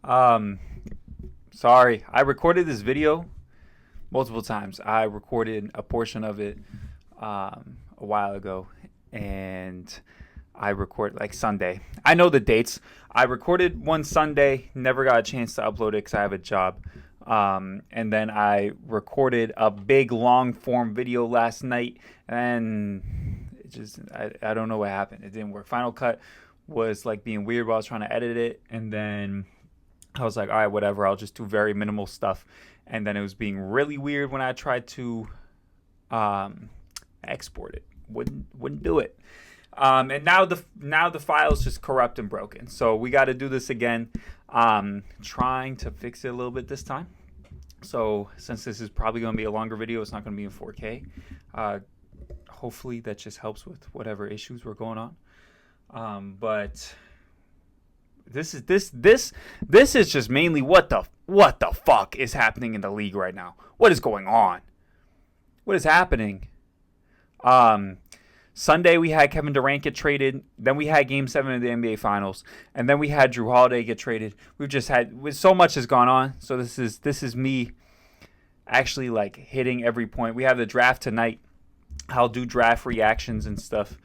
Um, Sorry, I recorded this video multiple times. I recorded a portion of it a while ago, and I record like Sunday. I know the dates. I recorded one Sunday, never got a chance to upload it because I have a job. And then I recorded a big long form video last night, and I don't know what happened. It didn't work. Final Cut was like being weird while I was trying to edit it, and then I was like, all right, whatever. I'll just do very minimal stuff. And then it was being really weird when I tried to export it. Wouldn't do it. And now the file is just corrupt and broken. So we got to do this again. Trying to fix it a little bit this time. So since this is probably going to be a longer video, it's not going to be in 4K. Hopefully that just helps with whatever issues were going on. But this is just mainly what the fuck is happening in the league right now. What is going on? What is happening? Sunday we had Kevin Durant get traded. Then we had Game 7 of the NBA Finals, and then we had Jrue Holiday get traded. We've just had so much has gone on. So this is me actually like hitting every point. We have the draft tonight. I'll do draft reactions and stuff.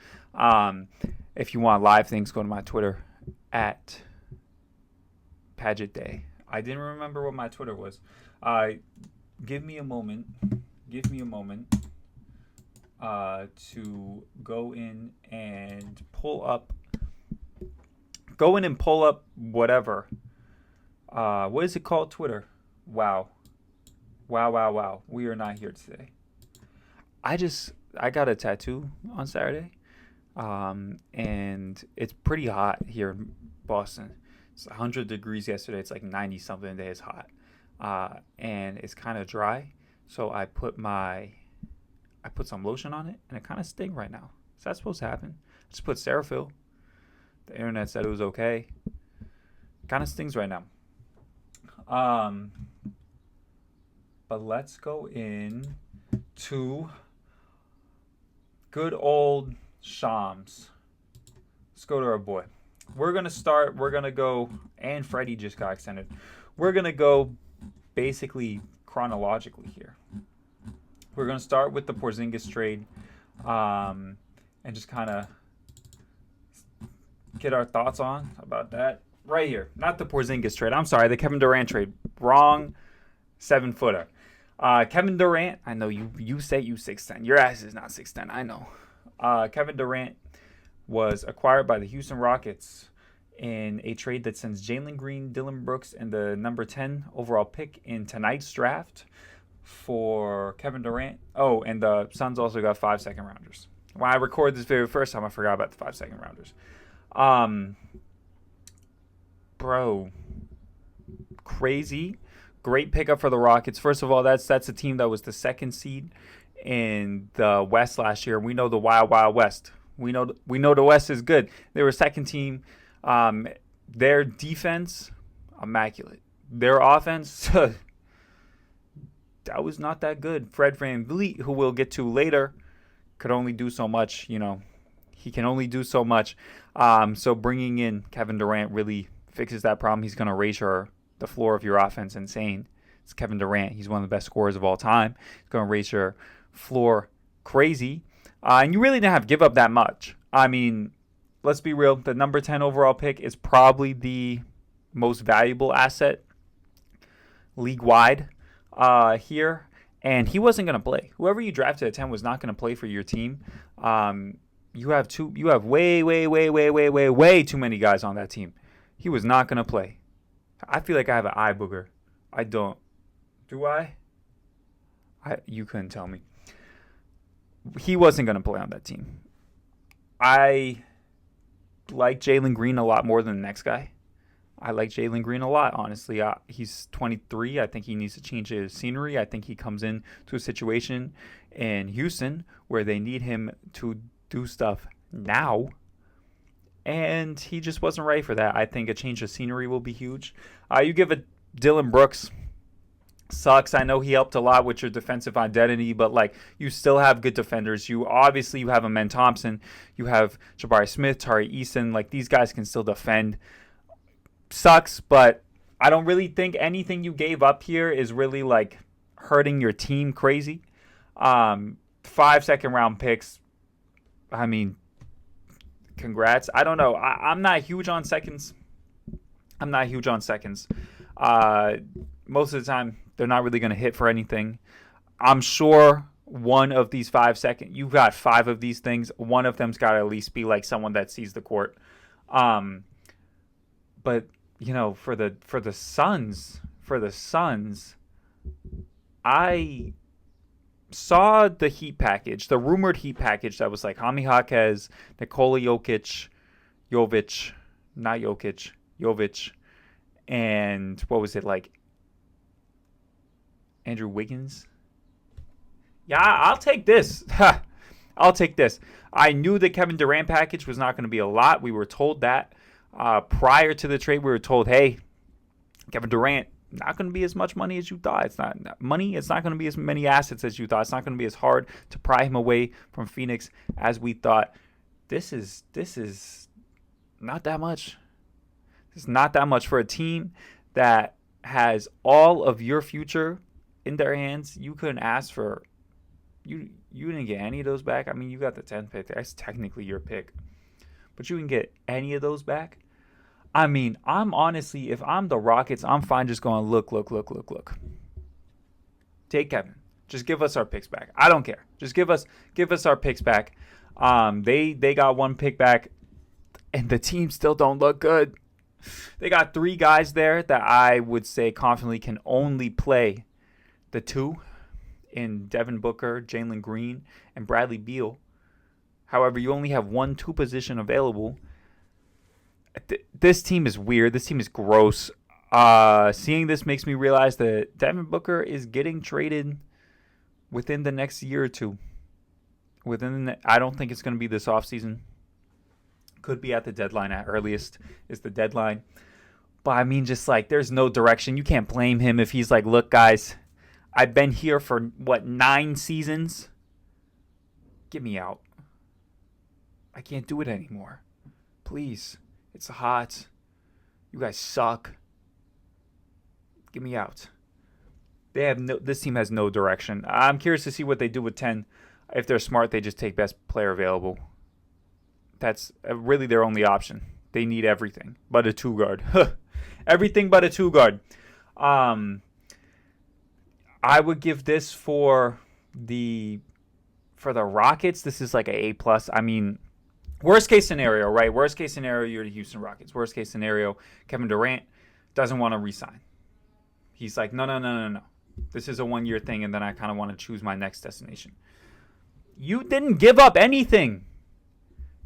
If you want live things, go to my Twitter at Padgett-Day. I didn't remember what my Twitter was. Give me a moment. To go in and pull up whatever. What is it called? Twitter. Wow. We are not here today. I got a tattoo on Saturday. And it's pretty hot here in Boston. It's 100 degrees yesterday. It's like 90 something today. It's hot. And it's kind of dry. So I put some lotion on it, and it kind of stings right now. Is that supposed to happen? I just put Ceraphil. The internet said it was okay. Kind of stings right now. But let's go in to good old Shams. Let's go to our boy. We're going to go, and Freddie just got extended. We're going to go basically chronologically here. We're going to start with the Porzingis trade and just kind of get our thoughts on about that right here. Not the Porzingis trade. I'm sorry, the Kevin Durant trade. Wrong 7-footer. Kevin Durant, I know you say you 6'10". Your ass is not 6'10". I know. Kevin Durant was acquired by the Houston Rockets in a trade that sends Jalen Green, Dillon Brooks, and the number 10 overall pick in tonight's draft for Kevin Durant. Oh, and the Suns also got 5 second-rounders. When I recorded this video first time, I forgot about the 5 second-rounders. Bro, crazy. Great pickup for the Rockets. First of all, that's a team that was the second seed in the West last year. We know the Wild Wild West. We know the West is good. They were second team. Their defense, immaculate. Their offense, that was not that good. Fred VanVleet, who we'll get to later, could only do so much. He can only do so much. So bringing in Kevin Durant really fixes that problem. He's going to raise the floor of your offense insane. It's Kevin Durant. He's one of the best scorers of all time. He's going to raise your floor crazy. And you really didn't have to give up that much. I mean, let's be real. The number 10 overall pick is probably the most valuable asset league-wide here. And he wasn't going to play. Whoever you drafted at 10 was not going to play for your team. You have way too many guys on that team. He was not going to play. I feel like I have an eye booger. I don't. Do I? You couldn't tell me. He wasn't going to play on that team. I like Jalen Green a lot more than the next guy. I like Jalen Green a lot, honestly. He's 23. I think he needs to change his scenery. I think he comes in to a situation in Houston where they need him to do stuff now. And he just wasn't ready for that. I think a change of scenery will be huge. You give it Dillon Brooks. Sucks. I know he helped a lot with your defensive identity, but you still have good defenders. You have Amen Thompson, you have Jabari Smith, Tari Eason. These guys can still defend. Sucks, but I don't really think anything you gave up here is really like hurting your team crazy. 5 second round picks. I mean, congrats. I don't know. I'm not huge on seconds. I'm not huge on seconds. Uh, Most of the time, they're not really going to hit for anything. I'm sure one of these 5 second, you've got five of these things. One of them's got to at least be like someone that sees the court. But for the Suns, I saw the Heat package, the rumored Heat package that was like Jaime Jaquez, Nikola Jovic, and what was it like? Andrew Wiggins. Yeah, I'll take this. I'll take this. I knew the Kevin Durant package was not going to be a lot. We were told that prior to the trade. We were told, hey, Kevin Durant, not going to be as much money as you thought. It's not money. It's not going to be as many assets as you thought. It's not going to be as hard to pry him away from Phoenix as we thought. This is not that much. It's not that much for a team that has all of your future in their hands. You couldn't ask for. You didn't get any of those back. I mean, you got the 10th pick. That's technically your pick. But you can get any of those back. I mean, I'm honestly, if I'm the Rockets, I'm fine just going, look. Take Kevin. Just give us our picks back. I don't care. Just give us our picks back. They got one pick back, and the team still don't look good. They got three guys there that I would say confidently can only play the two in Devin Booker, Jalen Green, and Bradley Beal. However, you only have 1-2 position available. This team is weird. This team is gross. Seeing this makes me realize that Devin Booker is getting traded within the next year or two. I don't think it's going to be this offseason. Could be at the deadline at earliest is the deadline. But I mean, just like there's no direction. You can't blame him if he's like, look, guys, I've been here for, 9 seasons? Get me out. I can't do it anymore. Please. It's hot. You guys suck. Get me out. This team has no direction. I'm curious to see what they do with 10. If they're smart, they just take best player available. That's really their only option. They need everything but a 2-guard. Everything but a 2-guard. I would give this for the Rockets. This is like an A+. I mean, worst case scenario, right? Worst case scenario, you're the Houston Rockets. Worst case scenario, Kevin Durant doesn't want to re-sign. He's like, no. This is a 1-year thing, and then I kind of want to choose my next destination. You didn't give up anything.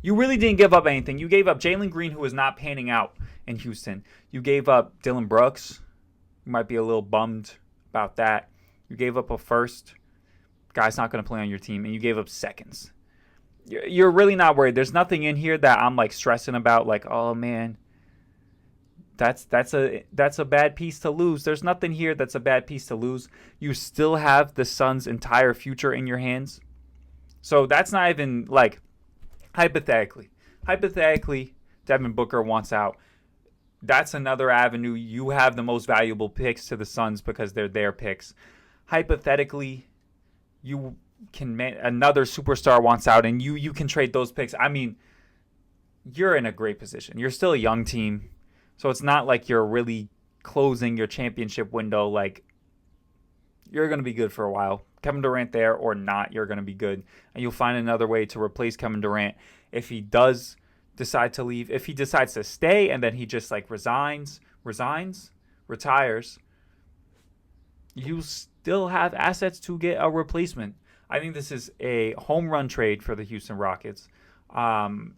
You really didn't give up anything. You gave up Jalen Green, who was not panning out in Houston. You gave up Dylan Brooks. You might be a little bummed about that. You gave up a first. Guy's not going to play on your team. And you gave up seconds. You're really not worried. There's nothing in here that I'm like stressing about. Like, oh, man, that's a bad piece to lose. There's nothing here that's a bad piece to lose. You still have the Suns' entire future in your hands. So that's not even like hypothetically, Devin Booker wants out. That's another avenue. You have the most valuable picks to the Suns because they're their picks. Hypothetically, you can another superstar wants out, and you can trade those picks. I mean, you're in a great position. You're still a young team, so it's not like you're really closing your championship window. Like, you're going to be good for a while. Kevin Durant there or not, you're going to be good. And you'll find another way to replace Kevin Durant if he does decide to leave. If he decides to stay and then he just like retires, you still have assets to get a replacement. I think this is a home run trade for the Houston Rockets. You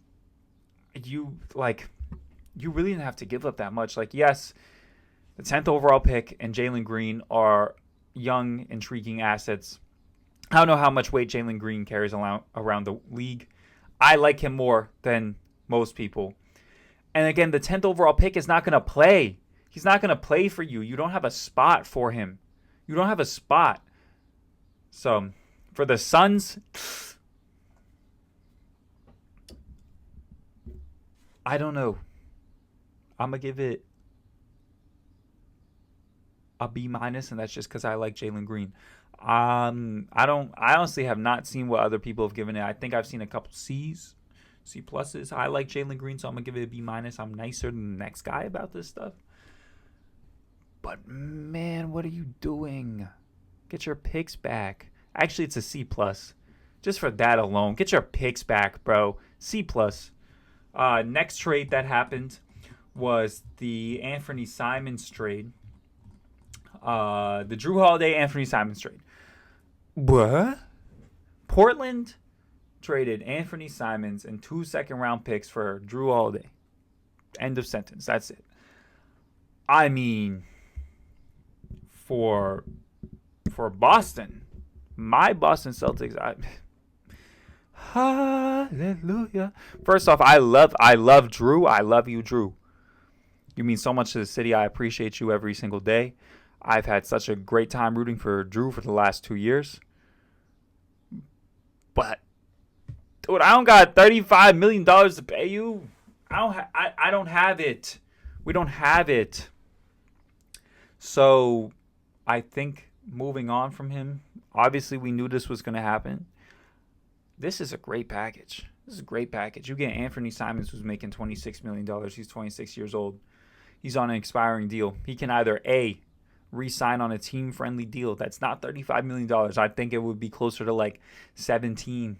really didn't have to give up that much. Like, yes, the 10th overall pick and Jalen Green are young, intriguing assets. I don't know how much weight Jalen Green carries around the league. I like him more than most people. And again, the 10th overall pick is not going to play. He's not going to play for you. You don't have a spot for him. You don't have a spot. So, for the Suns, I don't know. I'm going to give it a B minus, and that's just because I like Jalen Green. I honestly have not seen what other people have given it. I think I've seen a couple C's, C pluses. I like Jalen Green, so I'm gonna give it a B minus. I'm nicer than the next guy about this stuff. But man, what are you doing? Get your picks back. Actually, it's a C plus. Just for that alone, get your picks back, bro. C plus. Next trade that happened was the Anthony Simons trade. The Jrue Holiday, Anthony Simons trade. What? Portland traded Anthony Simons and 2 second-round picks for Jrue Holiday. End of sentence. That's it. I mean, for Boston, my Boston Celtics, hallelujah. First off, I love Jrue. I love you, Jrue. You mean so much to the city. I appreciate you every single day. I've had such a great time rooting for Jrue for the last 2 years. But, dude, I don't got $35 million to pay you. I don't have it. We don't have it. So, I think moving on from him, obviously we knew this was going to happen. This is a great package. This is a great package. You get Anthony Simons, who's making $26 million. He's 26 years old. He's on an expiring deal. He can either A, re-sign on a team-friendly deal. That's not $35 million. I think it would be closer to like 17.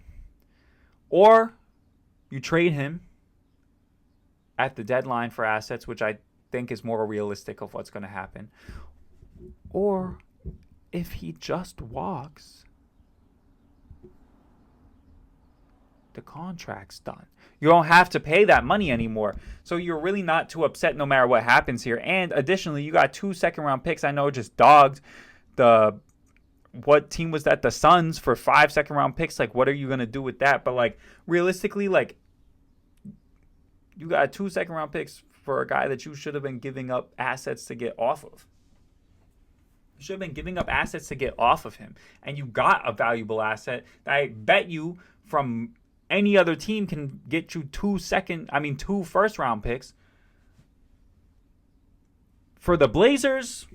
Or you trade him at the deadline for assets, which I think is more realistic of what's going to happen. Or if he just walks, the contract's done. You don't have to pay that money anymore. So you're really not too upset no matter what happens here. And additionally, you got 2 second-round picks. I know it just dogged what team was that? The Suns for 5 second-round picks. Like, what are you going to do with that? But, like, realistically, like, you got 2 second-round picks for a guy that you should have been giving up assets to get off of. You should have been giving up assets to get off of him. And you got a valuable asset that I bet you from any other team can get you 2 first-round picks. For the Blazers,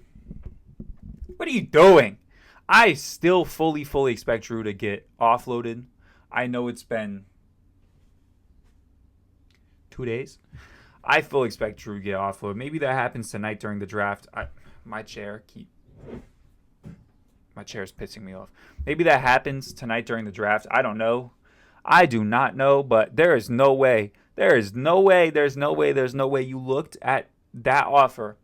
what are you doing? I still fully expect Jrue to get offloaded. I know it's been 2 days. I fully expect Jrue to get offloaded. Maybe that happens tonight during the draft. My chair is pissing me off. Maybe that happens tonight during the draft. I don't know. I do not know, but there is no way you looked at that offer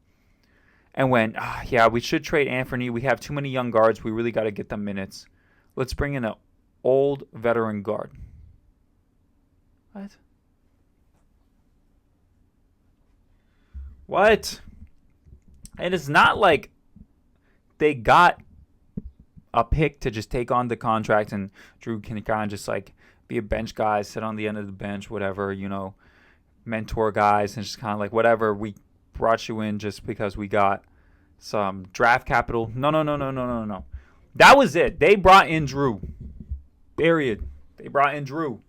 and went, yeah, we should trade Anthony. We have too many young guards. We really got to get them minutes. Let's bring in an old veteran guard. What? And it's not like they got a pick to just take on the contract and Jrue can kind of just like be a bench guy, sit on the end of the bench, whatever, mentor guys, and just kind of like, whatever, we brought you in just because we got some draft capital. No. That was it. They brought in Jrue. Period. They brought in Jrue.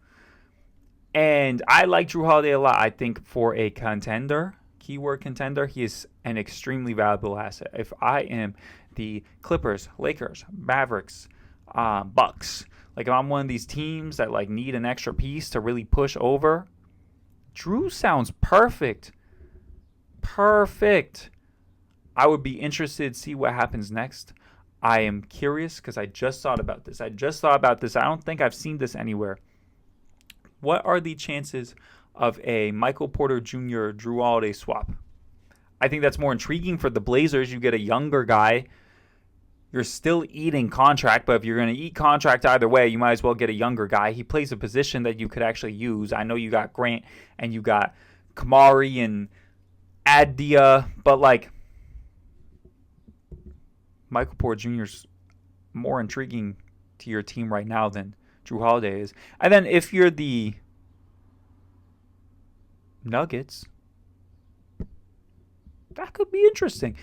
And I like Jrue Holiday a lot. I think for a contender, keyword contender, he is an extremely valuable asset. If I am the Clippers, Lakers, Mavericks, Bucks, like if I'm one of these teams that like need an extra piece to really push over, Jrue sounds perfect. Perfect. I would be interested to see what happens next. I am curious because I just thought about this. I don't think I've seen this anywhere. What are the chances of a Michael Porter Jr. Jrue Holiday swap? I think that's more intriguing for the Blazers. You get a younger guy. You're still eating contract, but if you're going to eat contract either way, you might as well get a younger guy. He plays a position that you could actually use. I know you got Grant and you got Kamari and Adia, but like Michael Porter Jr. is more intriguing to your team right now than Jrue Holiday is. And then if you're the Nuggets, that could be interesting.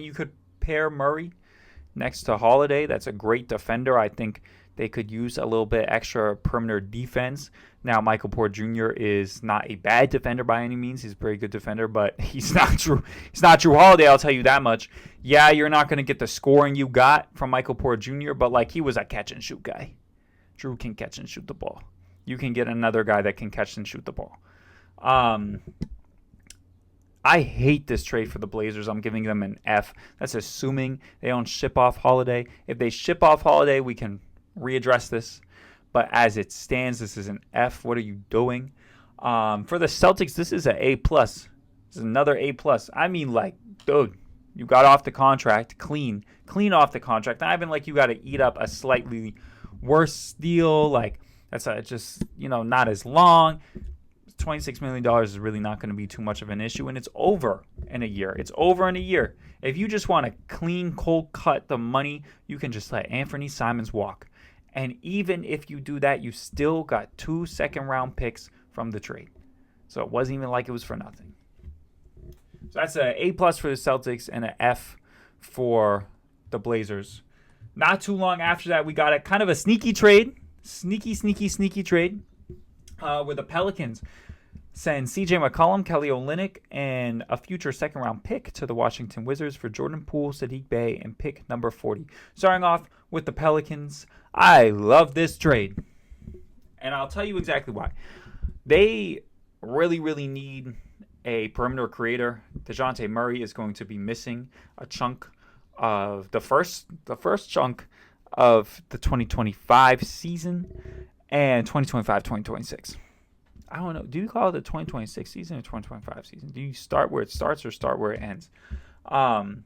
You could pair Murray next to Holiday. That's a great defender. I think they could use a little bit extra perimeter defense. Now, Michael Porter Jr. is not a bad defender by any means. He's a very good defender, but he's not Jrue Holiday, I'll tell you that much. Yeah, you're not going to get the scoring you got from Michael Porter Jr., but like he was a catch and shoot guy. Jrue can catch and shoot the ball. You can get another guy that can catch and shoot the ball. I hate this trade for the Blazers. I'm giving them an F. That's assuming they don't ship off Holiday. If they ship off Holiday, we can readdress this. But as it stands, this is an F. What are you doing? For the Celtics, this is an A+. This is another A+. I mean, like, dude, you got off the contract clean off the contract. Not even like you got to eat up a slightly worse deal. Like, that's just, not as long. $26 million is really not going to be too much of an issue, and it's over in a year. It's over in a year. If you just want to clean, cold cut the money, you can just let Anthony Simons walk. And even if you do that, you still got 2 second-round picks from the trade. So it wasn't even like it was for nothing. So that's an A+ for the Celtics and an F for the Blazers. Not too long after that, we got a kind of a sneaky trade. Sneaky trade with the Pelicans. Send C.J. McCollum, Kelly Olynyk, and a future second-round pick to the Washington Wizards for Jordan Poole, Saddiq Bey, and pick number 40. Starting off with the Pelicans, I love this trade. And I'll tell you exactly why. They really, really need a perimeter creator. DeJounte Murray is going to be missing a chunk of the first chunk of the 2025 season and 2025-2026. I don't know. Do you call it the 2026 season or 2025 season? Do you start where it starts or start where it ends? And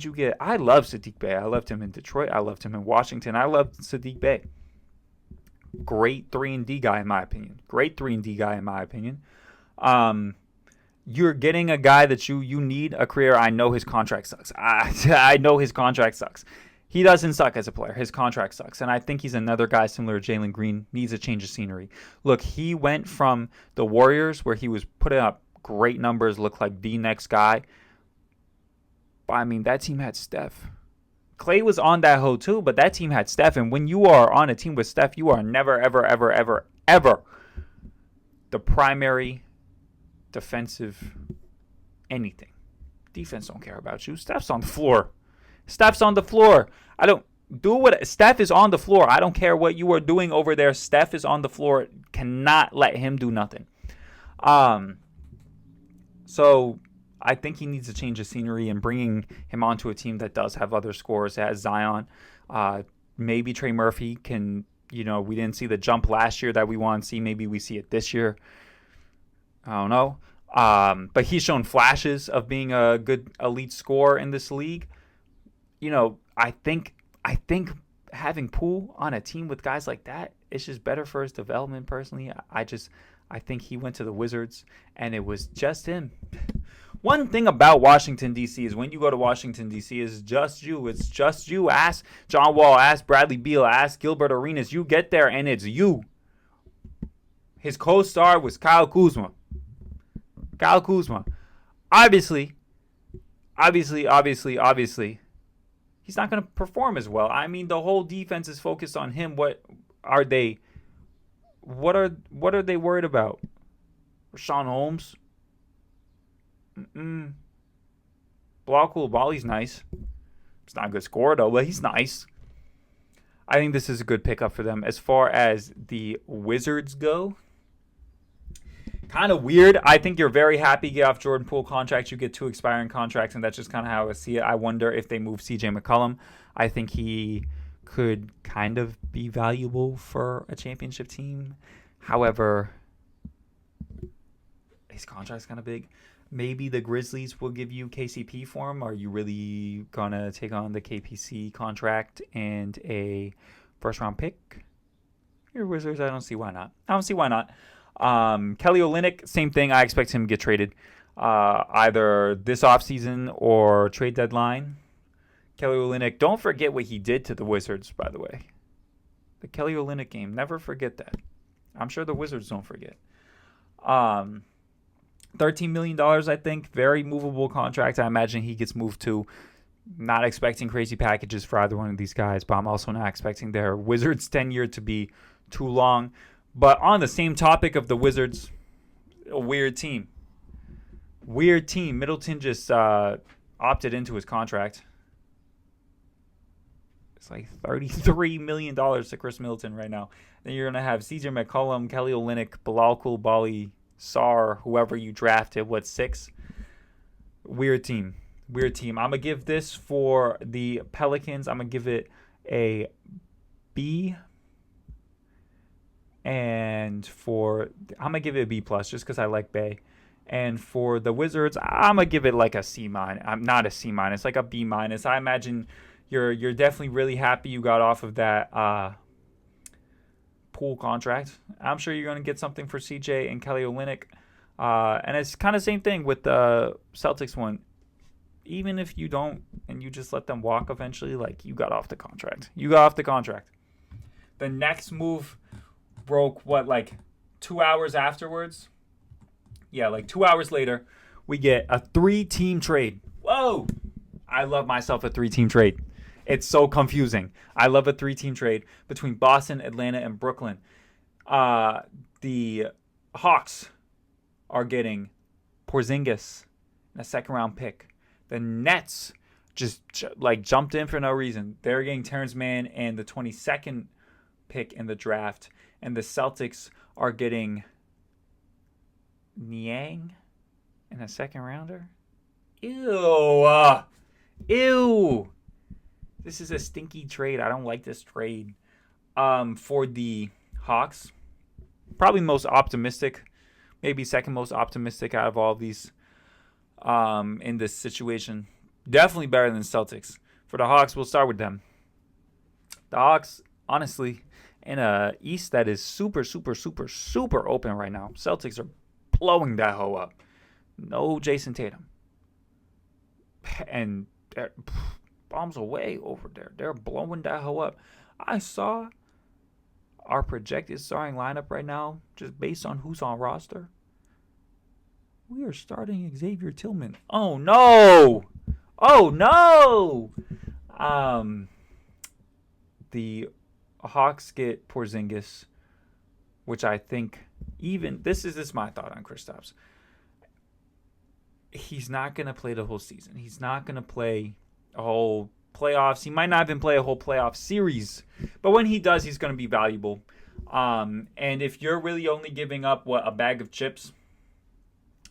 you get, I love Saddiq Bey. I loved him in Detroit. I loved him in Washington. I loved Saddiq Bey. Great 3-and-D guy in my opinion. You're getting a guy that you need a career. I know his contract sucks. I know his contract sucks. He doesn't suck as a player. His contract sucks. And I think he's another guy similar to Jalen Green, needs a change of scenery. Look, he went from the Warriors where he was putting up great numbers, looked like the next guy. But, I mean, that team had Steph. Clay was on that hoe too, but that team had Steph. And when you are on a team with Steph, you are never, ever, ever, ever, ever the primary defensive anything. Defense don't care about you. Steph's on the floor. I don't do what Steph is on the floor. I don't care what you are doing over there. Steph is on the floor. Cannot let him do nothing. So I think he needs a change of scenery, and bringing him onto a team that does have other scorers. It has Zion. Maybe Trey Murphy can, we didn't see the jump last year that we want to see. Maybe we see it this year. I don't know. But he's shown flashes of being a good elite scorer in this league. I think having Poole on a team with guys like that, it's just better for his development personally. I think he went to the Wizards and it was just him. One thing about Washington, D.C. is when you go to Washington, D.C. it's just you. It's just you. Ask John Wall, ask Bradley Beal, ask Gilbert Arenas. You get there and it's you. His co-star was Kyle Kuzma. Obviously, he's not going to perform as well. I mean, the whole defense is focused on him. What are they worried about? Rashawn Holmes? Bilal Coulibaly's nice. He's not a good scorer, though, but he's nice. I think this is a good pickup for them. As far as the Wizards go, kind of weird. I think you're very happy to get off Jordan Poole contracts. You get 2 expiring contracts, and that's just kind of how I see it. I wonder if they move C.J. McCollum. I think he could kind of be valuable for a championship team. However, his contract's kind of big. Maybe the Grizzlies will give you KCP for him. Are you really going to take on the KPC contract and a first-round pick? Your Wizards, I don't see why not. Kelly Olynyk, same thing. I expect him to get traded either this offseason or trade deadline. Kelly Olynyk, don't forget what he did to the Wizards, by the way. The Kelly Olynyk game, never forget that. I'm sure the Wizards don't forget. $13 million, I think. Very movable contract. I imagine he gets moved to. Not expecting crazy packages for either one of these guys, but I'm also not expecting their Wizards tenure to be too long. But on the same topic of the Wizards, a weird team. Weird team. Middleton just opted into his contract. It's like $33 million to Chris Middleton right now. Then you're going to have CJ McCollum, Kelly Olynyk, Bilal Coulibaly, Sar, whoever you drafted. What, 6? Weird team. Weird team. I'm going to give this for the Pelicans. I'm going to give it a B. And I'm going to give it a B plus just because I like Bay. And for the Wizards, I'm going to give it like a C minus. I'm not a C minus, like a B minus. I imagine you're definitely really happy you got off of that Poole contract. I'm sure you're going to get something for CJ and Kelly Olynyk. And it's kind of the same thing with the Celtics one. Even if you don't and you just let them walk eventually, like, you got off the contract. You got off the contract. The next move broke, like 2 hours afterwards? Yeah, like 2 hours later, we get a 3-team trade. Whoa! I love myself a 3-team trade. It's so confusing. I love a 3-team trade between Boston, Atlanta, and Brooklyn. The Hawks are getting Porzingis and a second-round pick. The Nets just jumped in for no reason. They're getting Terrence Mann and the 22nd pick in the draft. And the Celtics are getting Niang and a second-rounder. Ew. Ew. This is a stinky trade. I don't like this trade. For the Hawks, probably most optimistic, maybe second most optimistic out of all of these in this situation. Definitely better than Celtics. For the Hawks, we'll start with them. The Hawks, honestly, in a East that is super, super, super, super open right now. Celtics are blowing that hoe up. No Jason Tatum. And bombs away over there. They're blowing that hoe up. I saw our projected starting lineup right now, just based on who's on roster. We are starting Xavier Tillman. Oh, no! Oh, no! The Hawks get Porzingis, which I think this is my thought on Kristaps. He's not going to play the whole season. He's not going to play a whole playoffs. He might not even play a whole playoff series. But when he does, he's going to be valuable. And if you're really only giving up, a bag of chips,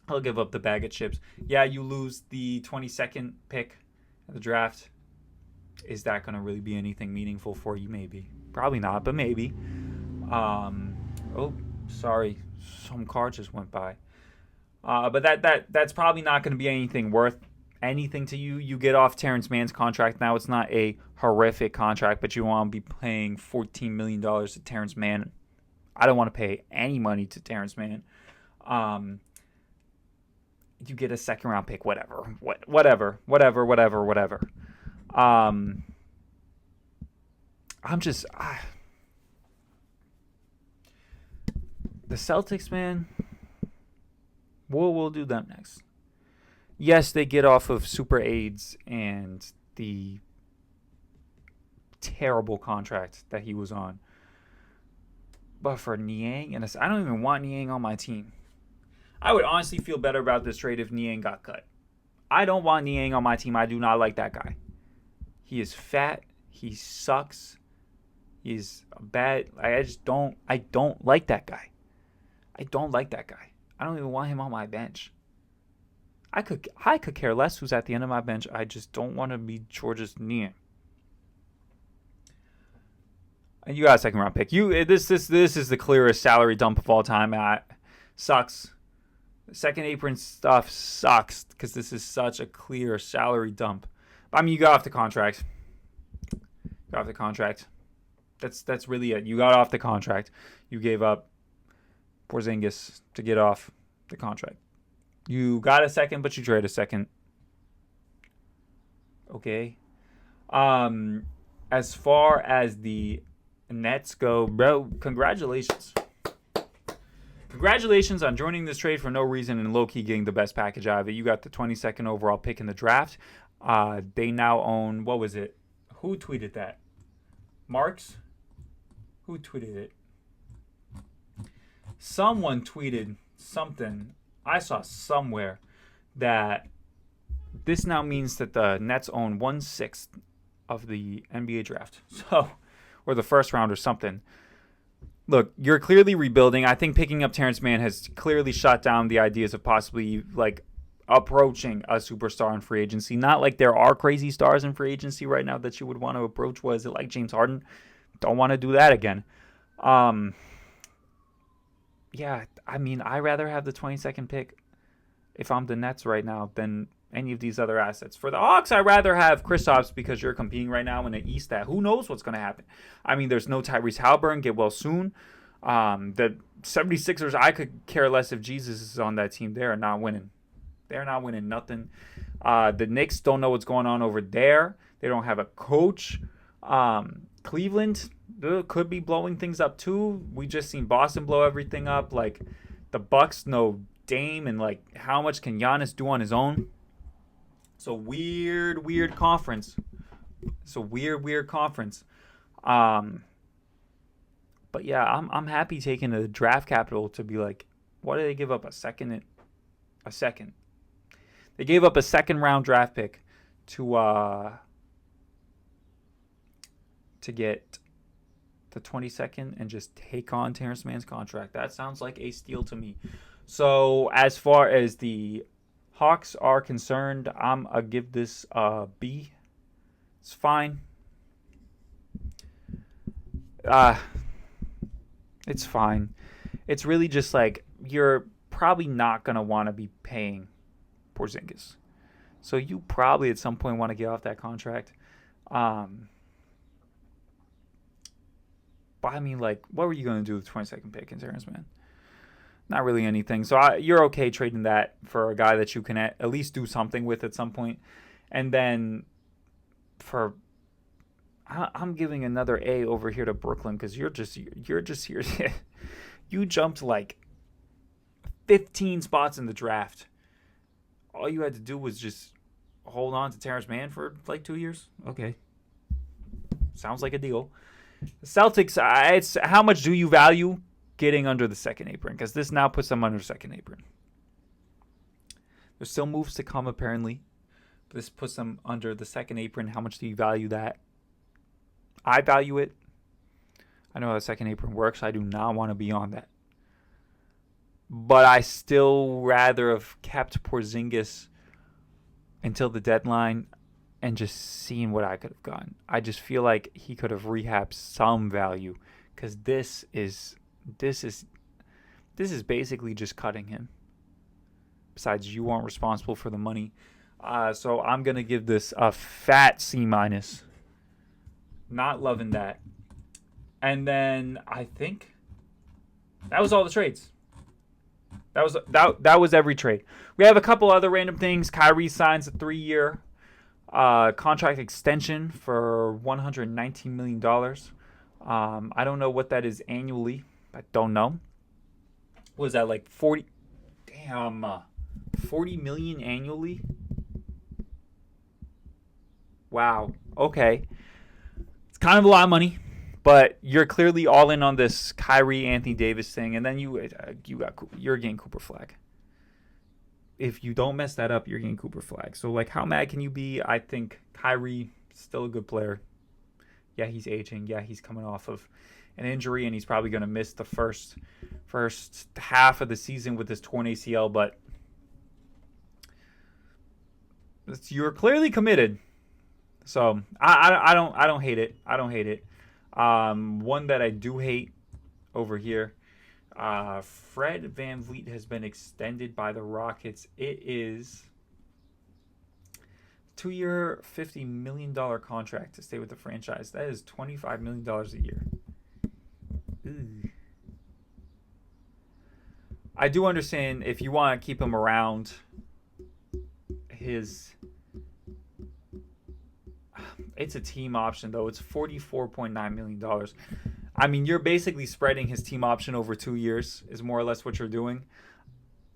I'll give up the bag of chips. Yeah, you lose the 22nd pick of the draft. Is that going to really be anything meaningful for you? Maybe. Probably not, but maybe. Oh, sorry. Some car just went by. But that's probably not going to be anything worth anything to you. You get off Terrence Mann's contract. Now it's not a horrific contract, but you want to be paying $14 million to Terrence Mann. I don't want to pay any money to Terrence Mann. You get a second-round pick, whatever. I'm just... the Celtics, man, we'll do that next. Yes, they get off of Super AIDS and the terrible contract that he was on. But for Niang, I don't even want Niang on my team. I would honestly feel better about this trade if Niang got cut. I don't want Niang on my team. I do not like that guy. He is fat. He sucks. He's bad. I don't like that guy. I don't like that guy. I don't even want him on my bench. I could care less who's at the end of my bench. I just don't want to be George's Niang. And you got a second round pick. This is the clearest salary dump of all time. Sucks. Second apron stuff sucks because this is such a clear salary dump. I mean, you got off the contract. That's really it. You got off the contract. You gave up Porzingis to get off the contract. You got a second, but you traded a second. Okay. As far as the Nets go, bro, congratulations. Congratulations on joining this trade for no reason and low-key getting the best package out of it. You got the 22nd overall pick in the draft. They now own, what was it? Who tweeted that? Marks? Who tweeted it? Someone tweeted something I saw somewhere that this now means that the Nets own 1/6 of the NBA draft. So, or the first round or something. Look, you're clearly rebuilding. I think picking up Terrence Mann has clearly shot down the ideas of possibly like approaching a superstar in free agency. Not like there are crazy stars in free agency right now that you would want to approach. Was it like James Harden? Don't want to do that again. Yeah, I mean, I'd rather have the 22nd pick if I'm the Nets right now than any of these other assets. For the Hawks, I'd rather have Kristaps because you're competing right now in the East that who knows what's going to happen. I mean, there's no Tyrese Halliburton, get well soon. The 76ers, I could care less if Jesus is on that team. They're not winning. They're not winning nothing. The Knicks don't know what's going on over there. They don't have a coach. Cleveland could be blowing things up too. We just seen Boston blow everything up. Like the Bucks, no Dame, and like how much can Giannis do on his own? It's a weird conference. It's a weird conference. But yeah, I'm happy taking the draft capital to be like, what did they give up? A second. They gave up a second round draft pick to get the 22nd and just take on Terrence Mann's contract. That sounds like a steal to me. So as far as the Hawks are concerned, I'm going to give this a B. It's fine. It's fine. It's really just like you're probably not going to want to be paying Porzingis. So you probably at some point want to get off that contract. But I mean, like, what were you going to do with the 22nd pick in Terrence Mann? Not really anything. So you're okay trading that for a guy that you can at least do something with at some point. And then I'm giving another A over here to Brooklyn because you're just here. You jumped like 15 spots in the draft. All you had to do was just hold on to Terrence Mann for like 2 years. Okay. Sounds like a deal. The Celtics, it's how much do you value getting under the second apron? Because this now puts them under the second apron. There's still moves to come, apparently. But this puts them under the second apron. How much do you value that? I value it. I know how the second apron works. I do not want to be on that. But I still rather have kept Porzingis until the deadline and just seeing what I could have gotten. I just feel like he could have rehabbed some value because this is basically just cutting him. Besides, you aren't responsible for the money. So I'm going to give this a fat C-. Not loving that. And then I think that was all the trades. That was every trade. We have a couple other random things. Kyrie signs a 3-year contract extension for $119 million. I don't know what that is annually. I don't know. What is that, like 40? Damn. 40 million annually? Wow. Okay. It's kind of a lot of money, but you're clearly all in on this Kyrie Anthony Davis thing, and then you're getting Cooper Flag. If you don't mess that up, you're getting Cooper Flag. So, like, how mad can you be? I think Kyrie still a good player. Yeah, he's aging. Yeah, he's coming off of an injury, and he's probably going to miss the first half of the season with his torn ACL. But you're clearly committed. So I don't hate it. I don't hate it. One that I do hate over here. Fred VanVleet has been extended by the Rockets. It is 2-year, $50 million contract to stay with the franchise. That is $25 million a year. Ooh. I do understand if you want to keep him around, it's a team option, though. It's $44.9 million. I mean, you're basically spreading his team option over 2 years is more or less what you're doing.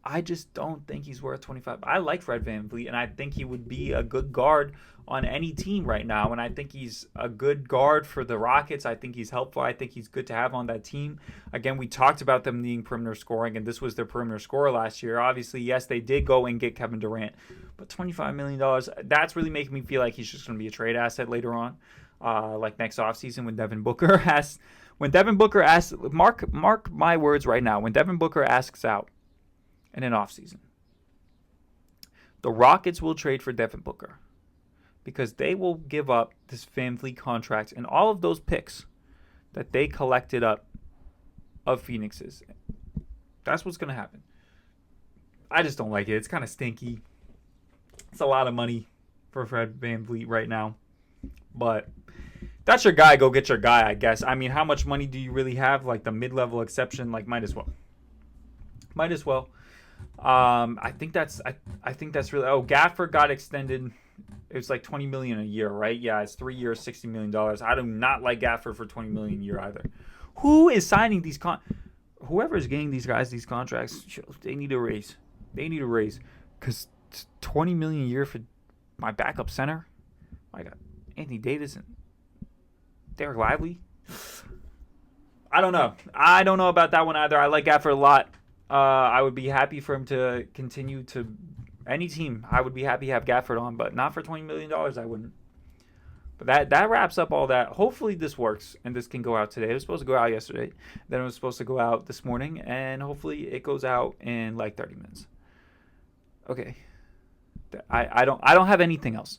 I just don't think he's worth 25. I like Fred VanVleet, and I think he would be a good guard on any team right now. And I think he's a good guard for the Rockets. I think he's helpful. I think he's good to have on that team. Again, we talked about them needing perimeter scoring, and this was their perimeter scorer last year. Obviously, yes, they did go and get Kevin Durant, but $25 million, that's really making me feel like he's just going to be a trade asset later on, like next offseason when Devin Booker asks. When Devin Booker asks, mark my words right now, when Devin Booker asks out in an offseason, the Rockets will trade for Devin Booker because they will give up this VanVleet contract and all of those picks that they collected up of Phoenix's. That's what's going to happen. I just don't like it. It's kind of stinky. It's a lot of money for Fred VanVleet right now. But that's your guy. Go get your guy, I guess. I mean, how much money do you really have? Like the mid-level exception, like might as well. Might as well. I think that's really. Oh, Gafford got extended. It was like $20 million a year, right? Yeah, it's 3 years, $60 million. I do not like Gafford for $20 million a year either. Who is signing these Whoever is getting these guys these contracts, they need a raise. They need a raise because $20 million a year for my backup center. I got Anthony Davis and Derek Lively. I don't know. I don't know about that one either. I like Gafford a lot. I would be happy for him to continue to any team. I would be happy to have Gafford on, but not for $20 million. I wouldn't. But that wraps up all that. Hopefully this works and this can go out today. It was supposed to go out yesterday. Then it was supposed to go out this morning, and hopefully it goes out in like 30 minutes. Okay. I don't have anything else.